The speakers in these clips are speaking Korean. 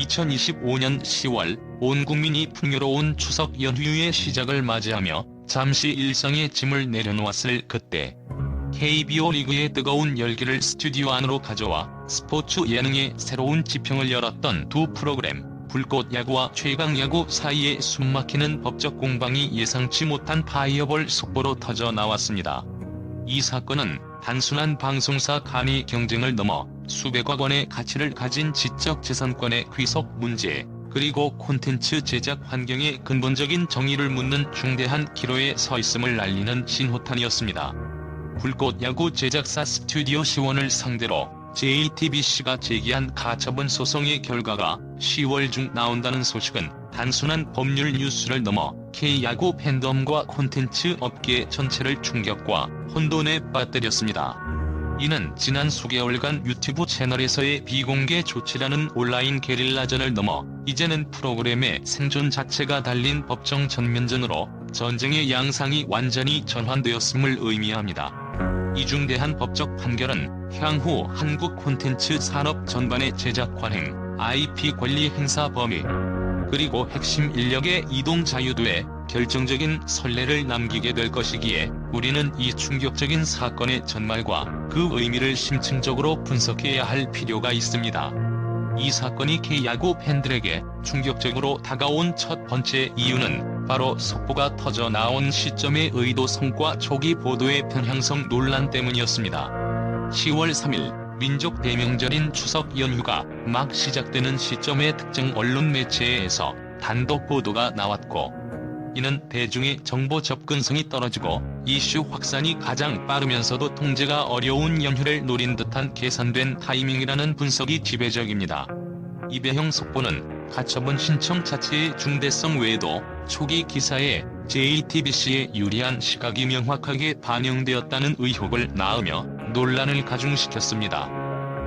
2025년 10월 온 국민이 풍요로운 추석 연휴의 시작을 맞이하며 잠시 일상의 짐을 내려놓았을 그때 KBO 리그의 뜨거운 열기를 스튜디오 안으로 가져와 스포츠 예능의 새로운 지평을 열었던 두 프로그램 불꽃야구와 최강야구 사이에 숨막히는 법적 공방이 예상치 못한 파이어볼 속보로 터져 나왔습니다. 이 사건은 단순한 방송사 간의 경쟁을 넘어 수백억 원의 가치를 가진 지적재산권의 귀속 문제, 그리고 콘텐츠 제작 환경의 근본적인 정의를 묻는 중대한 기로에 서 있음을 알리는 신호탄이었습니다. 불꽃야구 제작사 스튜디오 C1을 상대로 JTBC가 제기한 가처분 소송의 결과가 10월 중 나온다는 소식은 단순한 법률 뉴스를 넘어 K야구 팬덤과 콘텐츠 업계 전체를 충격과 혼돈에 빠뜨렸습니다. 이는 지난 수개월간 유튜브 채널에서의 비공개 조치라는 온라인 게릴라전을 넘어 이제는 프로그램의 생존 자체가 달린 법정 전면전으로 전쟁의 양상이 완전히 전환되었음을 의미합니다. 이 중대한 법적 판결은 향후 한국 콘텐츠 산업 전반의 제작 관행, IP 권리 행사 범위, 그리고 핵심 인력의 이동 자유도에 결정적인 선례를 남기게 될 것이기에 우리는 이 충격적인 사건의 전말과 그 의미를 심층적으로 분석해야 할 필요가 있습니다. 이 사건이 K야구 팬들에게 충격적으로 다가온 첫 번째 이유는 바로 속보가 터져 나온 시점의 의도성과 초기 보도의 편향성 논란 때문이었습니다. 10월 3일 민족 대명절인 추석 연휴가 막 시작되는 시점의 특정 언론 매체에서 단독 보도가 나왔고, 이는 대중의 정보 접근성이 떨어지고 이슈 확산이 가장 빠르면서도 통제가 어려운 연휴를 노린 듯한 계산된 타이밍이라는 분석이 지배적입니다. 이배형 속보는 가처분 신청 자체의 중대성 외에도 초기 기사에 JTBC의 유리한 시각이 명확하게 반영되었다는 의혹을 낳으며 논란을 가중시켰습니다.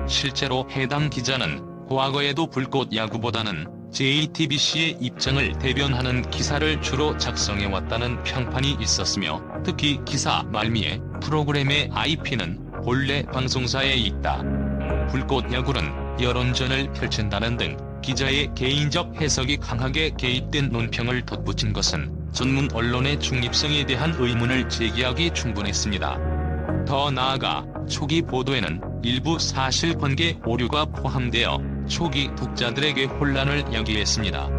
실제로 해당 기자는 과거에도 불꽃야구보다는 JTBC의 입장을 대변하는 기사를 주로 작성해왔다는 평판이 있었으며, 특히 기사 말미에 프로그램의 IP는 본래 방송사에 있다, 불꽃야구는 여론전을 펼친다는 등 기자의 개인적 해석이 강하게 개입된 논평을 덧붙인 것은 전문 언론의 중립성에 대한 의문을 제기하기 충분했습니다. 더 나아가 초기 보도에는 일부 사실관계 오류가 포함되어 초기 독자들에게 혼란을 야기했습니다.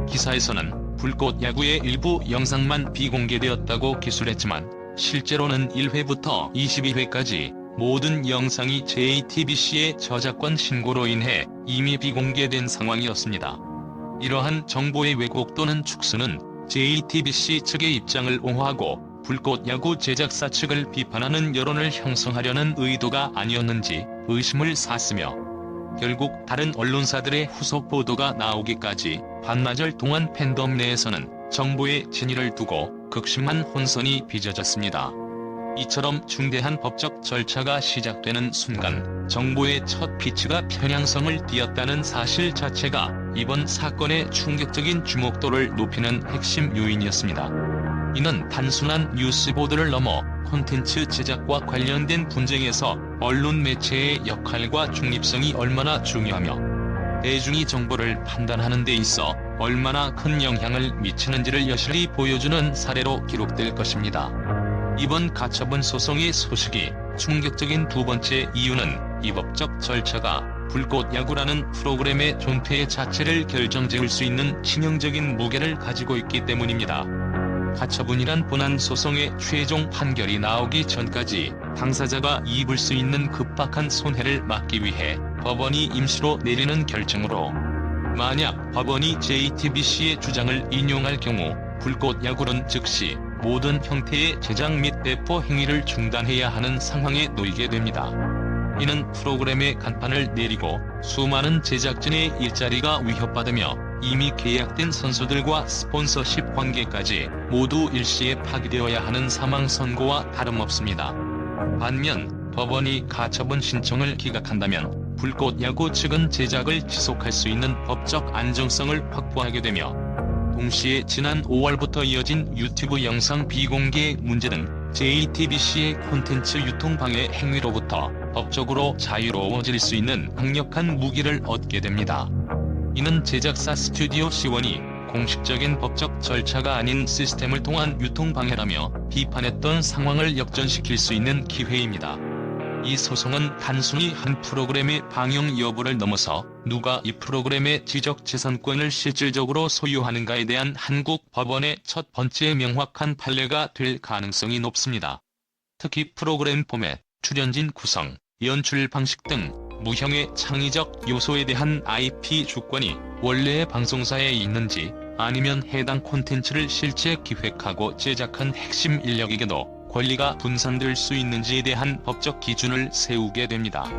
기사에서는 불꽃야구의 일부 영상만 비공개되었다고 기술했지만 실제로는 1회부터 22회까지 모든 영상이 JTBC의 저작권 신고로 인해 이미 비공개된 상황이었습니다. 이러한 정보의 왜곡 또는 축소는 JTBC 측의 입장을 옹호하고 불꽃야구 제작사 측을 비판하는 여론을 형성하려는 의도가 아니었는지 의심을 샀으며, 결국 다른 언론사들의 후속 보도가 나오기까지 반나절 동안 팬덤 내에서는 정보의 진위를 두고 극심한 혼선이 빚어졌습니다. 이처럼 중대한 법적 절차가 시작되는 순간 정보의 첫 피치가 편향성을 띠었다는 사실 자체가 이번 사건의 충격적인 주목도를 높이는 핵심 요인이었습니다. 이는 단순한 뉴스 보도를 넘어 콘텐츠 제작과 관련된 분쟁에서 언론 매체의 역할과 중립성이 얼마나 중요하며 대중이 정보를 판단하는 데 있어 얼마나 큰 영향을 미치는지를 여실히 보여주는 사례로 기록될 것입니다. 이번 가처분 소송의 소식이 충격적인 두 번째 이유는 이 법적 절차가 불꽃야구라는 프로그램의 존폐 자체를 결정지을 수 있는 치명적인 무게를 가지고 있기 때문입니다. 가처분이란 본안 소송의 최종 판결이 나오기 전까지 당사자가 입을 수 있는 급박한 손해를 막기 위해 법원이 임시로 내리는 결정으로, 만약 법원이 JTBC의 주장을 인용할 경우 불꽃야구는 즉시 모든 형태의 제작 및 배포 행위를 중단해야 하는 상황에 놓이게 됩니다. 이는 프로그램의 간판을 내리고 수많은 제작진의 일자리가 위협받으며 이미 계약된 선수들과 스폰서십 관계까지 모두 일시에 파기되어야 하는 사망 선고와 다름없습니다. 반면 법원이 가처분 신청을 기각한다면 불꽃야구 측은 제작을 지속할 수 있는 법적 안정성을 확보하게 되며, 동시에 지난 5월부터 이어진 유튜브 영상 비공개 문제 등 JTBC의 콘텐츠 유통 방해 행위로부터 법적으로 자유로워질 수 있는 강력한 무기를 얻게 됩니다. 이는 제작사 스튜디오 C1이 공식적인 법적 절차가 아닌 시스템을 통한 유통방해라며 비판했던 상황을 역전시킬 수 있는 기회입니다. 이 소송은 단순히 한 프로그램의 방영 여부를 넘어서 누가 이 프로그램의 지적재산권을 실질적으로 소유하는가에 대한 한국 법원의 첫 번째 명확한 판례가 될 가능성이 높습니다. 특히 프로그램 포맷, 출연진 구성, 연출 방식 등 무형의 창의적 요소에 대한 IP 주권이 원래의 방송사에 있는지, 아니면 해당 콘텐츠를 실제 기획하고 제작한 핵심 인력에게도 권리가 분산될 수 있는지에 대한 법적 기준을 세우게 됩니다.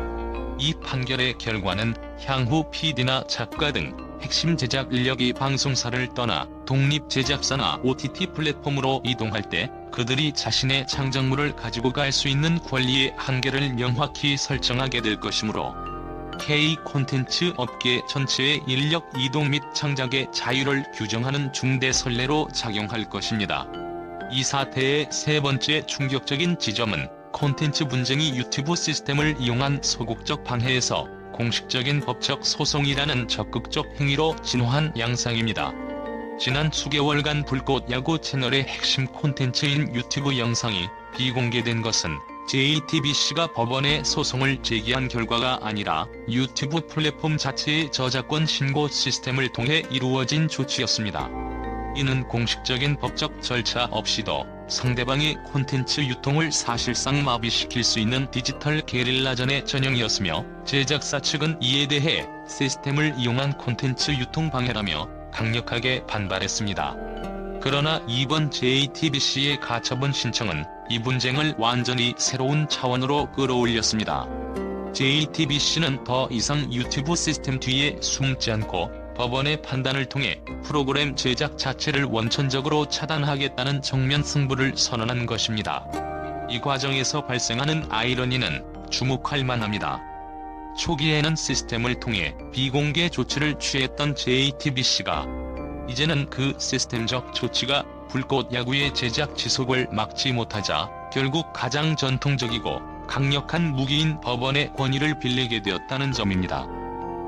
이 판결의 결과는 향후 PD나 작가 등 핵심 제작 인력이 방송사를 떠나 독립 제작사나 OTT 플랫폼으로 이동할 때 그들이 자신의 창작물을 가지고 갈 수 있는 권리의 한계를 명확히 설정하게 될 것이므로 K 콘텐츠 업계 전체의 인력 이동 및 창작의 자유를 규정하는 중대 선례로 작용할 것입니다. 이 사태의 세 번째 충격적인 지점은 콘텐츠 분쟁이 유튜브 시스템을 이용한 소극적 방해에서 공식적인 법적 소송이라는 적극적 행위로 진화한 양상입니다. 지난 수개월간 불꽃 야구 채널의 핵심 콘텐츠인 유튜브 영상이 비공개된 것은 JTBC가 법원에 소송을 제기한 결과가 아니라 유튜브 플랫폼 자체의 저작권 신고 시스템을 통해 이루어진 조치였습니다. 이는 공식적인 법적 절차 없이도 상대방의 콘텐츠 유통을 사실상 마비시킬 수 있는 디지털 게릴라전의 전형이었으며, 제작사 측은 이에 대해 시스템을 이용한 콘텐츠 유통 방해라며 강력하게 반발했습니다. 그러나 이번 JTBC의 가처분 신청은 이 분쟁을 완전히 새로운 차원으로 끌어올렸습니다. JTBC는 더 이상 유튜브 시스템 뒤에 숨지 않고 법원의 판단을 통해 프로그램 제작 자체를 원천적으로 차단하겠다는 정면 승부를 선언한 것입니다. 이 과정에서 발생하는 아이러니는 주목할 만합니다. 초기에는 시스템을 통해 비공개 조치를 취했던 JTBC가 이제는 그 시스템적 조치가 불꽃 야구의 제작 지속을 막지 못하자 결국 가장 전통적이고 강력한 무기인 법원의 권위를 빌리게 되었다는 점입니다.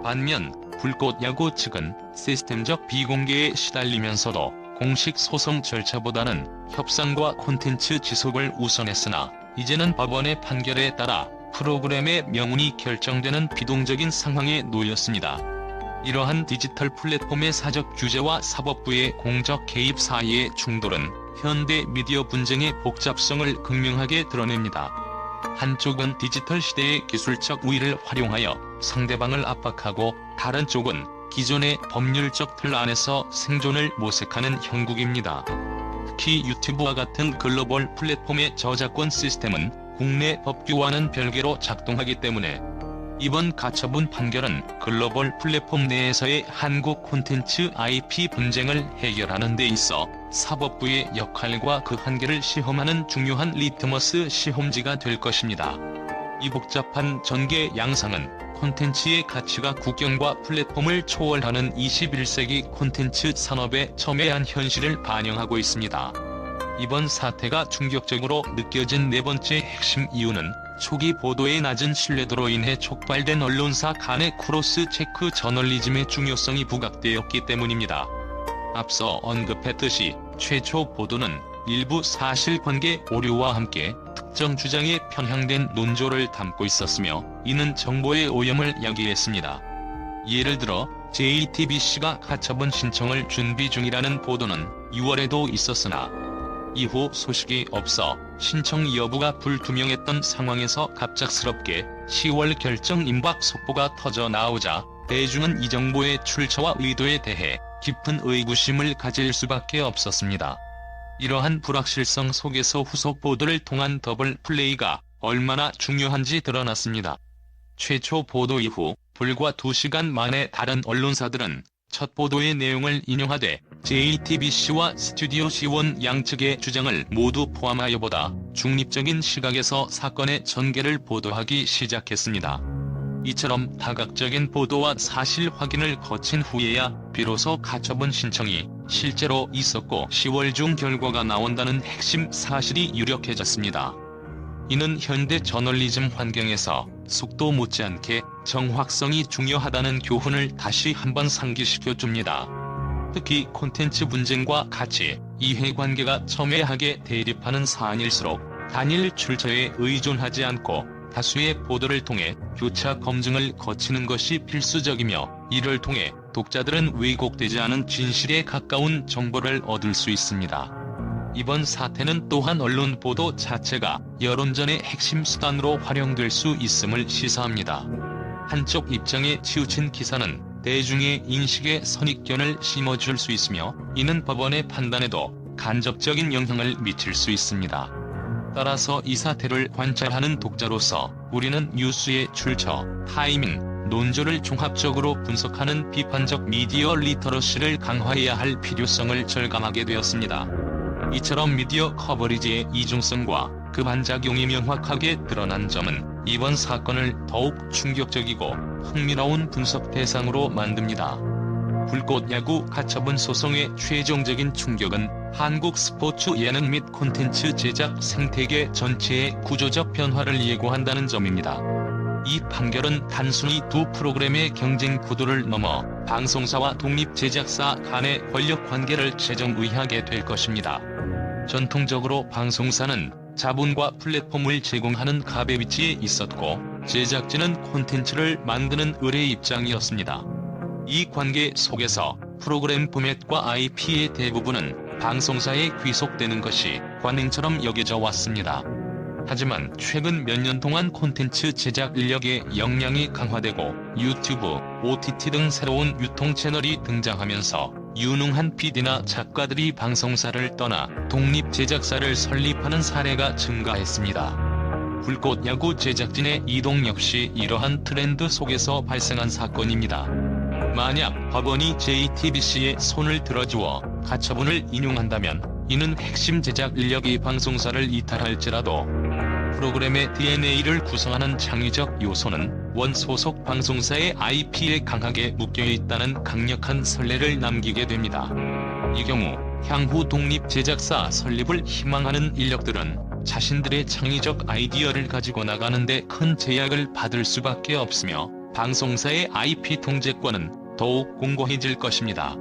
반면 불꽃 야구 측은 시스템적 비공개에 시달리면서도 공식 소송 절차보다는 협상과 콘텐츠 지속을 우선했으나, 이제는 법원의 판결에 따라 프로그램의 명운이 결정되는 비동적인 상황에 놓였습니다. 이러한 디지털 플랫폼의 사적 규제와 사법부의 공적 개입 사이의 충돌은 현대 미디어 분쟁의 복잡성을 극명하게 드러냅니다. 한쪽은 디지털 시대의 기술적 우위를 활용하여 상대방을 압박하고, 다른 쪽은 기존의 법률적 틀 안에서 생존을 모색하는 형국입니다. 특히 유튜브와 같은 글로벌 플랫폼의 저작권 시스템은 국내 법규와는 별개로 작동하기 때문에 이번 가처분 판결은 글로벌 플랫폼 내에서의 한국 콘텐츠 IP 분쟁을 해결하는 데 있어 사법부의 역할과 그 한계를 시험하는 중요한 리트머스 시험지가 될 것입니다. 이 복잡한 전개 양상은 콘텐츠의 가치가 국경과 플랫폼을 초월하는 21세기 콘텐츠 산업의 첨예한 현실을 반영하고 있습니다. 이번 사태가 충격적으로 느껴진 네 번째 핵심 이유는 초기 보도의 낮은 신뢰도로 인해 촉발된 언론사 간의 크로스 체크 저널리즘의 중요성이 부각되었기 때문입니다. 앞서 언급했듯이 최초 보도는 일부 사실관계 오류와 함께 특정 주장에 편향된 논조를 담고 있었으며, 이는 정보의 오염을 야기했습니다. 예를 들어 JTBC가 가처분 신청을 준비 중이라는 보도는 6월에도 있었으나 이후 소식이 없어 신청 여부가 불투명했던 상황에서 갑작스럽게 10월 결정 임박 속보가 터져 나오자 대중은 이 정보의 출처와 의도에 대해 깊은 의구심을 가질 수밖에 없었습니다. 이러한 불확실성 속에서 후속 보도를 통한 더블 플레이가 얼마나 중요한지 드러났습니다. 최초 보도 이후 불과 2시간 만에 다른 언론사들은 첫 보도의 내용을 인용하되 JTBC와 스튜디오 C1 양측의 주장을 모두 포함하여 보다 중립적인 시각에서 사건의 전개를 보도하기 시작했습니다. 이처럼 다각적인 보도와 사실 확인을 거친 후에야 비로소 가처분 신청이 실제로 있었고 10월 중 결과가 나온다는 핵심 사실이 유력해졌습니다. 이는 현대 저널리즘 환경에서 속도 못지않게 정확성이 중요하다는 교훈을 다시 한번 상기시켜줍니다. 특히 콘텐츠 분쟁과 가치, 이해관계가 첨예하게 대립하는 사안일수록 단일 출처에 의존하지 않고 다수의 보도를 통해 교차 검증을 거치는 것이 필수적이며, 이를 통해 독자들은 왜곡되지 않은 진실에 가까운 정보를 얻을 수 있습니다. 이번 사태는 또한 언론 보도 자체가 여론전의 핵심 수단으로 활용될 수 있음을 시사합니다. 한쪽 입장에 치우친 기사는 대중의 인식에 선입견을 심어줄 수 있으며, 이는 법원의 판단에도 간접적인 영향을 미칠 수 있습니다. 따라서 이 사태를 관찰하는 독자로서 우리는 뉴스의 출처, 타이밍, 논조를 종합적으로 분석하는 비판적 미디어 리터러시를 강화해야 할 필요성을 절감하게 되었습니다. 이처럼 미디어 커버리지의 이중성과 그 반작용이 명확하게 드러난 점은 이번 사건을 더욱 충격적이고 흥미로운 분석 대상으로 만듭니다. 불꽃 야구 가처분 소송의 최종적인 충격은 한국 스포츠 예능 및 콘텐츠 제작 생태계 전체의 구조적 변화를 예고한다는 점입니다. 이 판결은 단순히 두 프로그램의 경쟁 구도를 넘어 방송사와 독립 제작사 간의 권력 관계를 재정의하게 될 것입니다. 전통적으로 방송사는 자본과 플랫폼을 제공하는 갑의 위치에 있었고, 제작진은 콘텐츠를 만드는 을의 입장이었습니다. 이 관계 속에서 프로그램 포맷과 IP의 대부분은 방송사에 귀속되는 것이 관행처럼 여겨져 왔습니다. 하지만 최근 몇 년 동안 콘텐츠 제작 인력의 역량이 강화되고 유튜브, OTT 등 새로운 유통 채널이 등장하면서 유능한 PD나 작가들이 방송사를 떠나 독립 제작사를 설립하는 사례가 증가했습니다. 불꽃 야구 제작진의 이동 역시 이러한 트렌드 속에서 발생한 사건입니다. 만약 법원이 JTBC에 손을 들어주어 가처분을 인용한다면 이는 핵심 제작 인력이 방송사를 이탈할지라도 프로그램의 DNA를 구성하는 창의적 요소는 원 소속 방송사의 IP에 강하게 묶여있다는 강력한 선례를 남기게 됩니다. 이 경우 향후 독립 제작사 설립을 희망하는 인력들은 자신들의 창의적 아이디어를 가지고 나가는데 큰 제약을 받을 수밖에 없으며, 방송사의 IP 통제권은 더욱 공고해질 것입니다.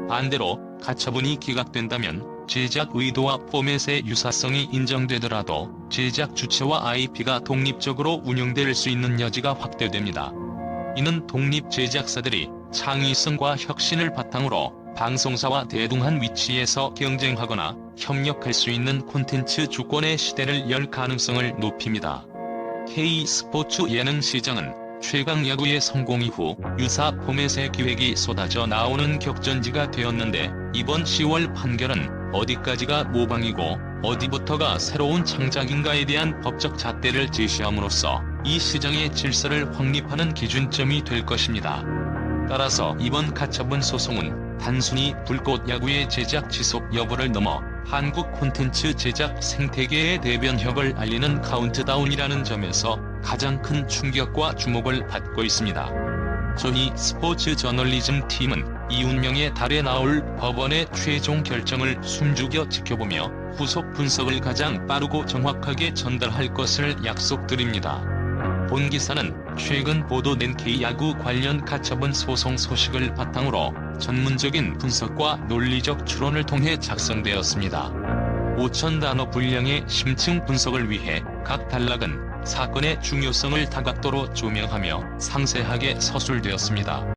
반대로 가처분이 기각된다면 제작 의도와 포맷의 유사성이 인정되더라도 제작 주체와 IP가 독립적으로 운영될 수 있는 여지가 확대됩니다. 이는 독립 제작사들이 창의성과 혁신을 바탕으로 방송사와 대등한 위치에서 경쟁하거나 협력할 수 있는 콘텐츠 주권의 시대를 열 가능성을 높입니다. K-스포츠 예능 시장은 최강 야구의 성공 이후 유사 포맷의 기획이 쏟아져 나오는 격전지가 되었는데, 이번 10월 판결은 어디까지가 모방이고 어디부터가 새로운 창작인가에 대한 법적 잣대를 제시함으로써 이 시장의 질서를 확립하는 기준점이 될 것입니다. 따라서 이번 가처분 소송은 단순히 불꽃 야구의 제작 지속 여부를 넘어 한국 콘텐츠 제작 생태계의 대변혁을 알리는 카운트다운이라는 점에서 가장 큰 충격과 주목을 받고 있습니다. 저희 스포츠 저널리즘 팀은 이 운명의 달에 나올 법원의 최종 결정을 숨죽여 지켜보며 후속 분석을 가장 빠르고 정확하게 전달할 것을 약속드립니다. 본 기사는 최근 보도된 K야구 관련 가처분 소송 소식을 바탕으로 전문적인 분석과 논리적 추론을 통해 작성되었습니다. 5,000단어 분량의 심층 분석을 위해 각 단락은 사건의 중요성을 다각도로 조명하며 상세하게 서술되었습니다.